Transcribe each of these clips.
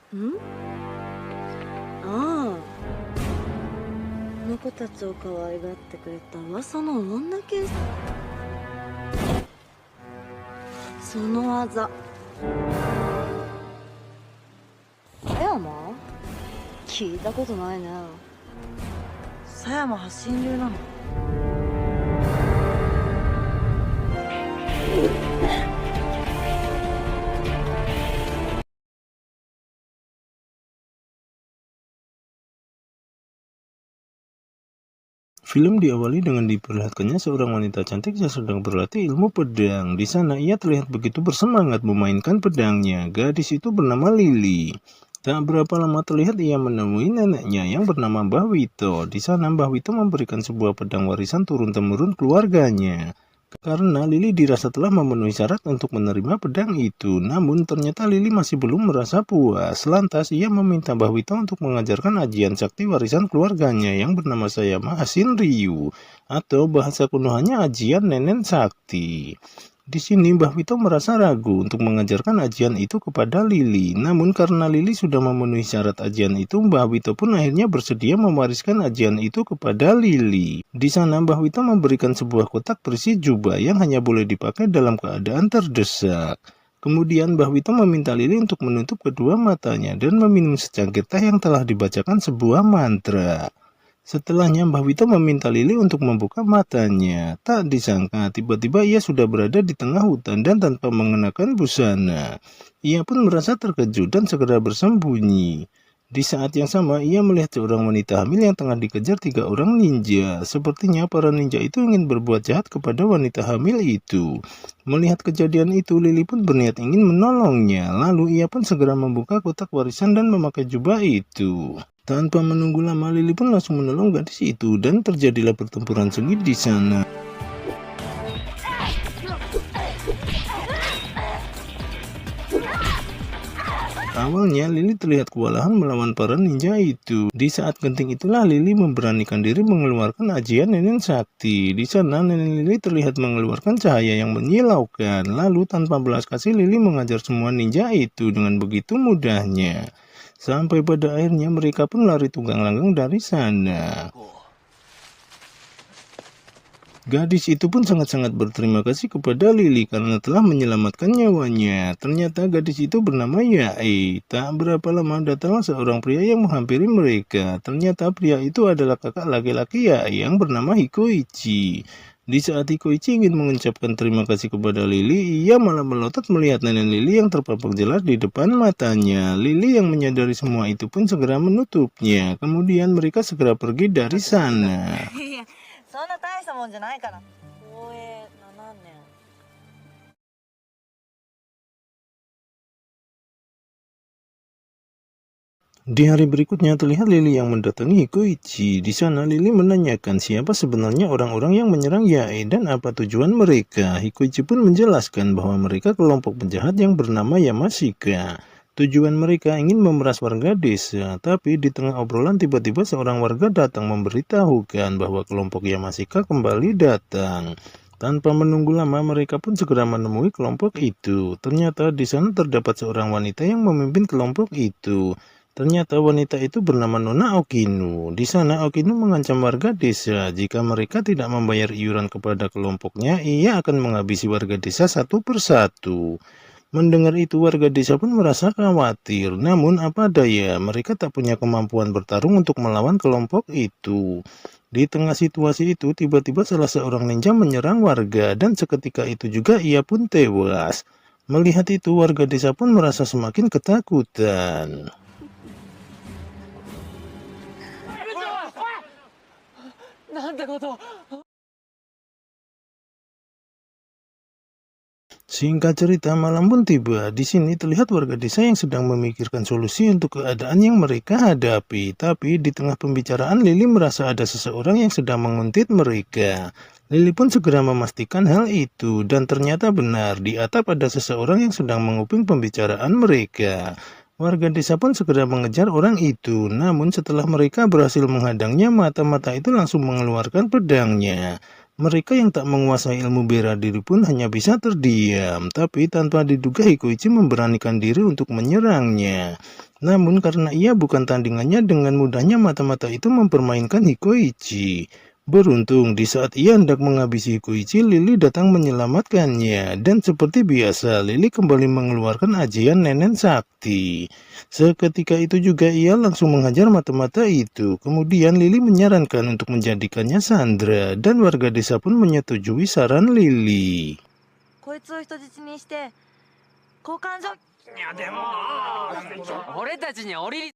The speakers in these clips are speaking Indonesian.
ああ、この子たちを可愛がってくれた噂の女警察。その技、葉山？聞いたことないね。狭山発信流なの？Film diawali dengan diperlihatkannya seorang wanita cantik yang sedang berlatih ilmu pedang. Di sana ia terlihat begitu bersemangat memainkan pedangnya. Gadis itu bernama Lily. Tak berapa lama terlihat ia menemui neneknya yang bernama Mbah Wito. Di sana Mbah Wito memberikan sebuah pedang warisan turun-temurun keluarganya. Karena Lily dirasa telah memenuhi syarat untuk menerima pedang itu, namun ternyata Lily masih belum merasa puas. Lantas ia meminta Mbah Wito untuk mengajarkan ajian sakti warisan keluarganya yang bernama Sayama Asin Ryu, atau bahasa kunonya ajian nenen sakti. Di sini Mbah Wito merasa ragu untuk mengajarkan ajian itu kepada Lily. Namun karena Lily sudah memenuhi syarat ajian itu, Mbah Wito pun akhirnya bersedia mewariskan ajian itu kepada Lily. Di sana Mbah Wito memberikan sebuah kotak berisi jubah yang hanya boleh dipakai dalam keadaan terdesak. Kemudian Mbah Wito meminta Lily untuk menutup kedua matanya dan meminum secangkir teh yang telah dibacakan sebuah mantra. Setelahnya Mbah Wito meminta Lily untuk membuka matanya. Tak disangka tiba-tiba ia sudah berada di tengah hutan dan tanpa mengenakan busana. Ia pun merasa terkejut dan segera bersembunyi. Di saat yang sama ia melihat seorang wanita hamil yang tengah dikejar 3 orang ninja. Sepertinya para ninja itu ingin berbuat jahat kepada wanita hamil itu. Melihat kejadian itu, Lily pun berniat ingin menolongnya. Lalu ia pun segera membuka kotak warisan dan memakai jubah itu. Tanpa menunggu lama, Lily pun langsung menolong gadis itu dan terjadilah pertempuran sengit di sana. Awalnya Lily terlihat kewalahan melawan para ninja itu. Di saat genting itulah Lily memberanikan diri mengeluarkan ajian nenen sakti. Di sana nenek Lily terlihat mengeluarkan cahaya yang menyilaukan. Lalu tanpa belas kasih Lily mengajar semua ninja itu dengan begitu mudahnya. Sampai pada akhirnya mereka pun lari tunggang langgang dari sana. Gadis itu pun sangat-sangat berterima kasih kepada Lily karena telah menyelamatkan nyawanya. Ternyata gadis itu bernama Yae. Tak berapa lama datanglah seorang pria yang menghampiri mereka. Ternyata pria itu adalah kakak laki-laki Yae yang bernama Hikoichi. Di saat Hikoichi ingin mengucapkan terima kasih kepada Lily, ia malah melotot melihat nenek Lily yang terpapar jelas di depan matanya. Lily yang menyadari semua itu pun segera menutupnya. Kemudian mereka segera pergi dari sana. そんな大したもんじゃないから。公営7年。Di hari berikutnya terlihat Lily yang mendatangi Hikoichi. Di sana Lily menanyakan siapa sebenarnya orang-orang yang menyerang Yae dan apa tujuan mereka. Hikoichi pun menjelaskan bahwa mereka kelompok penjahat yang bernama Yamashika. Tujuan mereka ingin memeras warga desa, tapi di tengah obrolan tiba-tiba seorang warga datang memberitahukan bahwa kelompok Yamashika kembali datang. Tanpa menunggu lama mereka pun segera menemui kelompok itu. Ternyata di sana terdapat seorang wanita yang memimpin kelompok itu. Ternyata wanita itu bernama Nona Okinu. Di sana Okinu mengancam warga desa jika mereka tidak membayar iuran kepada kelompoknya, ia akan menghabisi warga desa satu persatu. Mendengar itu warga desa pun merasa khawatir. Namun apa daya, mereka tak punya kemampuan bertarung untuk melawan kelompok itu. Di tengah situasi itu tiba-tiba salah seorang ninja menyerang warga dan seketika itu juga ia pun tewas. Melihat itu warga desa pun merasa semakin ketakutan. Singkat cerita, malam pun tiba. Di sini terlihat warga desa yang sedang memikirkan solusi untuk keadaan yang mereka hadapi. Tapi di tengah pembicaraan, Lily merasa ada seseorang yang sedang menguntit mereka. Lily pun segera memastikan hal itu, dan ternyata benar, di atap ada seseorang yang sedang menguping pembicaraan mereka. Warga desa pun segera mengejar orang itu, namun setelah mereka berhasil menghadangnya, mata-mata itu langsung mengeluarkan pedangnya. Mereka yang tak menguasai ilmu bela diri pun hanya bisa terdiam, tapi tanpa diduga Hikoichi memberanikan diri untuk menyerangnya. Namun karena ia bukan tandingannya, dengan mudahnya mata-mata itu mempermainkan Hikoichi. Beruntung di saat ia hendak menghabisi Hikoichi, Lily datang menyelamatkannya. Dan seperti biasa, Lily kembali mengeluarkan ajian Nenen Sakti. Seketika itu juga ia langsung menghajar mata-mata itu. Kemudian Lily menyarankan untuk menjadikannya sandera, dan warga desa pun menyetujui saran Lily. こいつを人質にして交換所。いやでもな俺たちに降り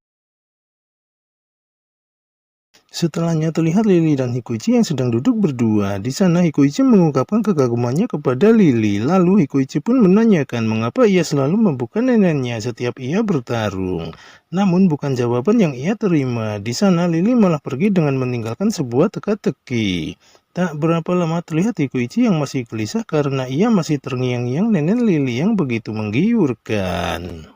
Setelahnya terlihat Lily dan Hikoichi yang sedang duduk berdua. Di sana Hikoichi mengungkapkan kekagumannya kepada Lily. Lalu Hikoichi pun menanyakan mengapa ia selalu membuka neneknya setiap ia bertarung. Namun bukan jawaban yang ia terima. Di sana Lily malah pergi dengan meninggalkan sebuah teka-teki. Tak berapa lama terlihat Hikoichi yang masih gelisah karena ia masih terngiang-ngiang nenek Lily yang begitu menggiurkan.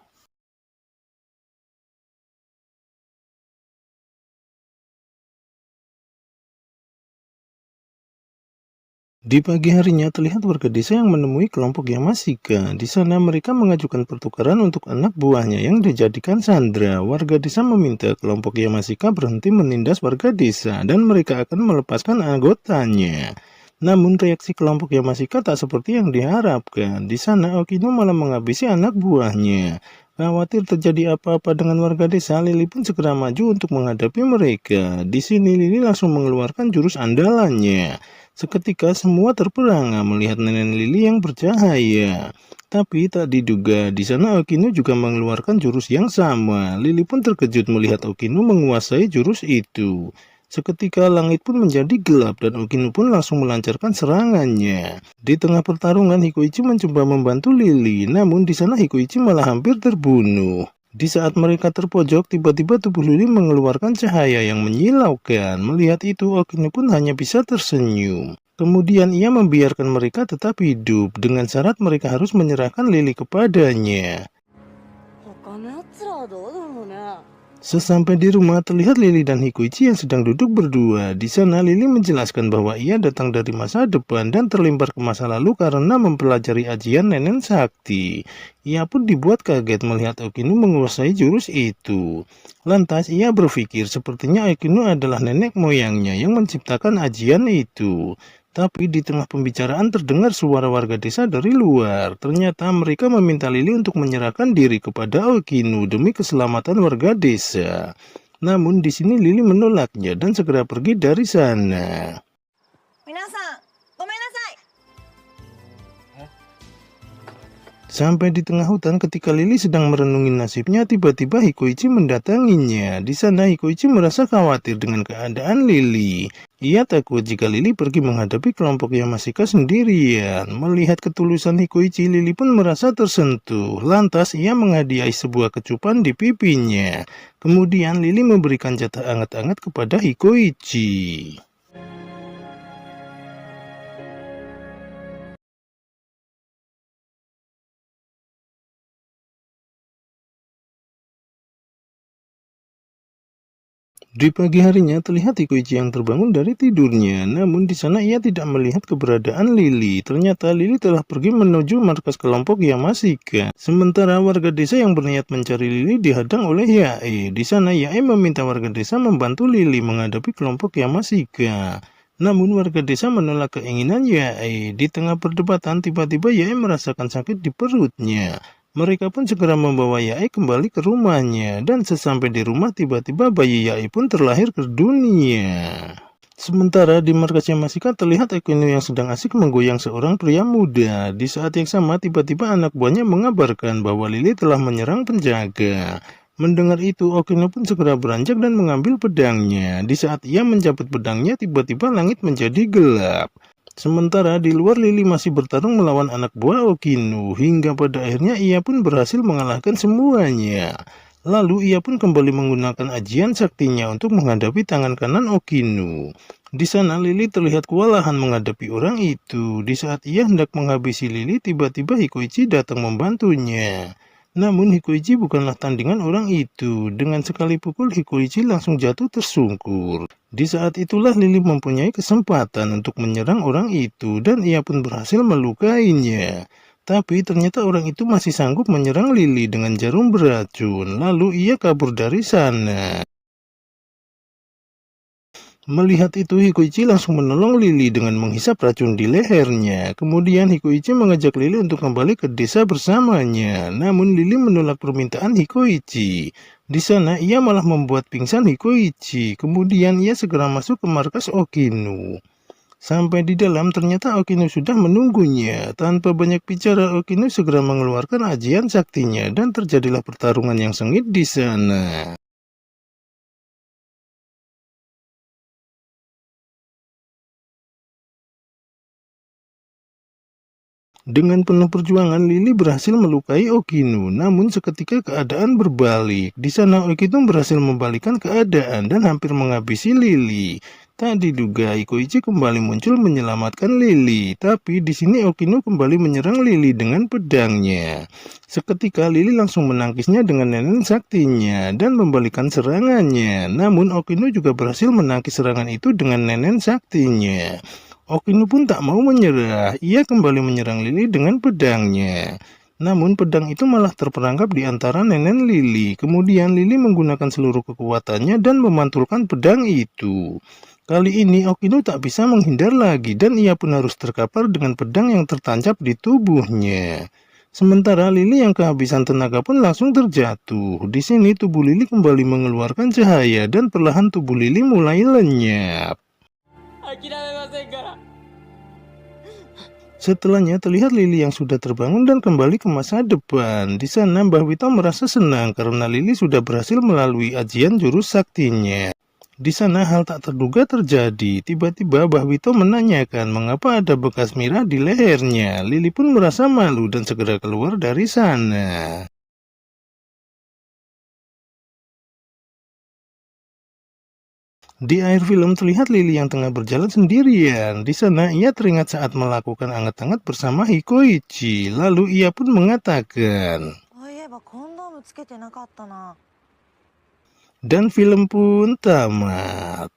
Di pagi harinya terlihat warga desa yang menemui kelompok Yamashika. Di sana mereka mengajukan pertukaran untuk anak buahnya yang dijadikan sandera. Warga desa meminta kelompok Yamashika berhenti menindas warga desa dan mereka akan melepaskan anggotanya. Namun reaksi kelompok Yamashika tak seperti yang diharapkan. Di sana Okino malah menghabisi anak buahnya. Khawatir terjadi apa-apa dengan warga desa, Lily pun segera maju untuk menghadapi mereka. Di sini Lily langsung mengeluarkan jurus andalannya. Seketika semua terperangah melihat nenek Lily yang bercahaya. Tapi tak diduga, di sana Okino juga mengeluarkan jurus yang sama. Lily pun terkejut melihat Okino menguasai jurus itu. Seketika langit pun menjadi gelap dan Okino pun langsung melancarkan serangannya. Di tengah pertarungan Hikoichi mencoba membantu Lily, namun di sana Hikoichi malah hampir terbunuh. Di saat mereka terpojok, tiba-tiba tubuh Lily mengeluarkan cahaya yang menyilaukan. Melihat itu, Okino pun hanya bisa tersenyum. Kemudian ia membiarkan mereka tetap hidup, dengan syarat mereka harus menyerahkan Lily kepadanya. 他のやつらはどうだろうね。 Sesampai di rumah, terlihat Lily dan Hikoichi yang sedang duduk berdua. Di sana Lily menjelaskan bahwa ia datang dari masa depan dan terlempar ke masa lalu karena mempelajari ajian Nenen Sakti. Ia pun dibuat kaget melihat Okino menguasai jurus itu. Lantas ia berpikir sepertinya Okino adalah nenek moyangnya yang menciptakan ajian itu. Tapi di tengah pembicaraan terdengar suara warga desa dari luar. Ternyata mereka meminta Lily untuk menyerahkan diri kepada Okino demi keselamatan warga desa. Namun di sini Lily menolaknya dan segera pergi dari sana. 皆さんごめんなさい。 Sampai di tengah hutan ketika Lily sedang merenungi nasibnya, tiba-tiba Hikoichi mendatanginya. Di sana Hikoichi merasa khawatir dengan keadaan Lily. Ia takut jika Lily pergi menghadapi kelompok Yamashika sendirian. Melihat ketulusan Hikoichi, Lily pun merasa tersentuh. Lantas ia menghadiahi sebuah kecupan di pipinya. Kemudian Lily memberikan jatah hangat-hangat kepada Hikoichi. Di pagi harinya terlihat Hikoichi yang terbangun dari tidurnya, namun di sana ia tidak melihat keberadaan Lily. Ternyata Lily telah pergi menuju markas kelompok Yamashika. Sementara warga desa yang berniat mencari Lily dihadang oleh Yae. Di sana Yae meminta warga desa membantu Lily menghadapi kelompok Yamashika. Namun warga desa menolak keinginan Yae. Di tengah perdebatan tiba-tiba Yae merasakan sakit di perutnya. Mereka pun segera membawa Yae kembali ke rumahnya, dan sesampai di rumah tiba-tiba bayi Yae pun terlahir ke dunia. Sementara di markas Yamashika terlihat Okino yang sedang asik menggoyang seorang pria muda. Di saat yang sama tiba-tiba anak buahnya mengabarkan bahwa Lily telah menyerang penjaga. Mendengar itu Okino pun segera beranjak dan mengambil pedangnya. Di saat ia mencabut pedangnya tiba-tiba langit menjadi gelap. Sementara di luar Lily masih bertarung melawan anak buah Okino, hingga pada akhirnya ia pun berhasil mengalahkan semuanya. Lalu ia pun kembali menggunakan ajian saktinya untuk menghadapi tangan kanan Okino. Di sana Lily terlihat kewalahan menghadapi orang itu. Di saat ia hendak menghabisi Lily, tiba-tiba Hikoichi datang membantunya. Namun Hikoichi bukanlah tandingan orang itu. Dengan sekali pukul Hikoichi langsung jatuh tersungkur. Di saat itulah Lily mempunyai kesempatan untuk menyerang orang itu dan ia pun berhasil melukainya. Tapi ternyata orang itu masih sanggup menyerang Lily dengan jarum beracun. Lalu ia kabur dari sana. Melihat itu, Hikoichi langsung menolong Lily dengan menghisap racun di lehernya. Kemudian Hikoichi mengajak Lily untuk kembali ke desa bersamanya. Namun Lily menolak permintaan Hikoichi. Di sana ia malah membuat pingsan Hikoichi. Kemudian ia segera masuk ke markas Okinu. Sampai di dalam ternyata Okinu sudah menunggunya. Tanpa banyak bicara, Okinu segera mengeluarkan ajian saktinya dan terjadilah pertarungan yang sengit di sana. Dengan penuh perjuangan, Lily berhasil melukai Okinu. Namun seketika keadaan berbalik. Di sana Okinu berhasil membalikkan keadaan dan hampir menghabisi Lily. Tak diduga Hikoichi kembali muncul menyelamatkan Lily. Tapi di sini Okinu kembali menyerang Lily dengan pedangnya. Seketika Lily langsung menangkisnya dengan nenen saktinya dan membalikkan serangannya. Namun Okinu juga berhasil menangkis serangan itu dengan nenen saktinya. Okinu pun tak mau menyerah. Ia kembali menyerang Lily dengan pedangnya. Namun pedang itu malah terperangkap di antara nenen Lily. Kemudian Lily menggunakan seluruh kekuatannya dan memantulkan pedang itu. Kali ini Okinu tak bisa menghindar lagi dan ia pun harus terkapar dengan pedang yang tertancap di tubuhnya. Sementara Lily yang kehabisan tenaga pun langsung terjatuh. Di sini tubuh Lily kembali mengeluarkan cahaya dan perlahan tubuh Lily mulai lenyap. Setelahnya terlihat Lily yang sudah terbangun dan kembali ke masa depan. Di sana Mbah Wito merasa senang karena Lily sudah berhasil melalui ajian jurus saktinya. Di sana hal tak terduga terjadi. Tiba-tiba Mbah Wito menanyakan mengapa ada bekas mirah di lehernya. Lily pun merasa malu dan segera keluar dari sana. Di akhir film terlihat Lily yang tengah berjalan sendirian. Di sana ia teringat saat melakukan anget-anget bersama Hikoichi. Lalu ia pun mengatakan. Dan film pun tamat.